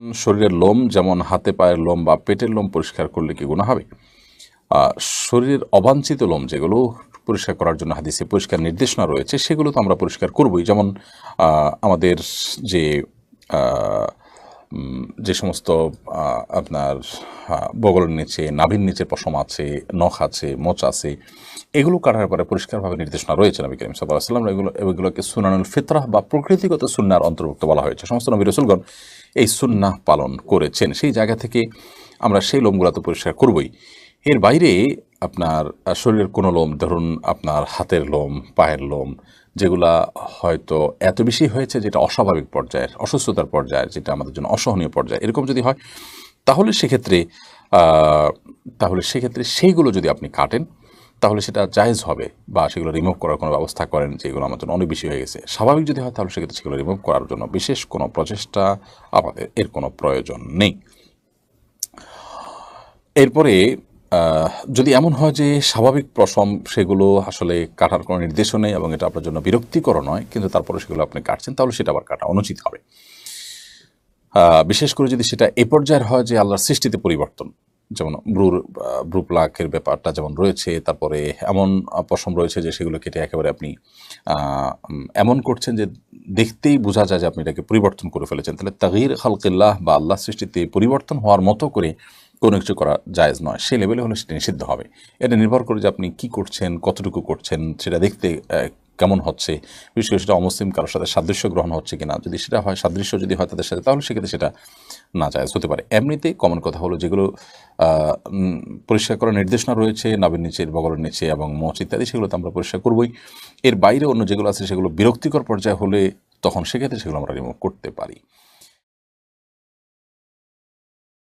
শরীরের লোম যেমন হাতে পায়ের লোম বা পেটের লোম পরিষ্কার করলে কি গুনাহ হবে? শরীরের অবাঞ্ছিত লোম যেগুলো পরিষ্কার করার জন্য হাদিসে পরিষ্কার নির্দেশনা রয়েছে সেগুলো তো আমরা পরিষ্কার করবই। যেমন আমাদের যে আ যে সমস্ত আপনার বগলের নিচে, নাভির নিচে পশম আছে, নখ আছে, মোচ আছে, এগুলো কাটার পরে পরিষ্কারভাবে নির্দেশনা রয়েছে নবী করিম সাল্লাল্লাহু আলাইহি ওয়াসাল্লাম। এগুলোকে সুনানুল ফিতরাহ বা প্রকৃতিগত সুন্নাহর অন্তর্ভুক্ত বলা হয়েছে। সমস্ত নবী রাসূলগণ এই সুন্নাহ পালন করেছেন। সেই জায়গা থেকে আমরা সেই লোমগুলা তো পরিষ্কার করবই। এর বাইরে আপনার শরীরের কোনো লোম, ধরুন আপনার হাতের লোম, পায়ের লোম, যেগুলা হয়তো এত বেশি হয়েছে যেটা অস্বাভাবিক পর্যায়ের, অসুস্থতার পর্যায়ের, যেটা আমাদের জন্য অসহনীয় পর্যায়ে, এরকম যদি হয় তাহলে সেক্ষেত্রে আ তাহলে সেক্ষেত্রে সেইগুলো যদি আপনি কাটেন তাহলে সেটা জায়েজ হবে, বা সেগুলো রিমুভ করার কোনো ব্যবস্থা করেন যে এগুলো আমার জন্য অনেক বেশি হয়ে গেছে। স্বাভাবিক যদি হয় তাহলে সেক্ষেত্রে সেগুলো রিমুভ করার জন্য বিশেষ কোনো প্রচেষ্টা আমাদের এর কোনো প্রয়োজন নেই। এরপরে যদি এমন হয় যে স্বাভাবিক পশম সেগুলো আসলে কাটার কোনো নির্দেশও নেই এবং এটা আপনার জন্য বিরক্তিকর নয়, কিন্তু তারপরে সেগুলো আপনি কাটছেন, তাহলে সেটা আবার কাটা অনুচিত হবে। বিশেষ করে যদি সেটা এ পর্যায়ের হয় যে আল্লাহর সৃষ্টিতে পরিবর্তন, যেমন ব্রু প্লাকের ব্যাপারটা যেমন রয়েছে, তারপরে এমন পশম রয়েছে যে সেগুলো কেটে একেবারে আপনি এমন করছেন যে দেখতেই বোঝা যায় যে আপনি এটাকে পরিবর্তন করে ফেলেছেন, তাহলে তাগয়ির খালকিল্লাহ বা আল্লাহ সৃষ্টিতে পরিবর্তন হওয়ার মতো করে কোনো কিছু করা জায়েজ নয়। সেই লেভেলে হলে সেটা নিষিদ্ধ হবে। এটা নির্ভর করে যে আপনি কী করছেন, কতটুকু করছেন, সেটা দেখতে কেমন হচ্ছে, বিশেষ করে সেটা অমুসলিম কারোর সাথে সাদৃশ্য গ্রহণ হচ্ছে কিনা। যদি সেটা হয়, সাদৃশ্য যদি হয় তাদের সাথে, তাহলে সেক্ষেত্রে সেটা নাজায়েজ হতে পারে। এমনিতে কমন কথা হলো যেগুলো পরিষ্কার করার নির্দেশনা রয়েছে নাভির নিচের, বগলের নিচে এবং মোচ ইত্যাদি, সেগুলো তো আমরা পরিষ্কার করবই। এর বাইরে অন্য যেগুলো আছে সেগুলো বিরক্তিকর পর্যায়ে হলে তখন সেক্ষেত্রে সেগুলো আমরা রিমুভ করতে পারি।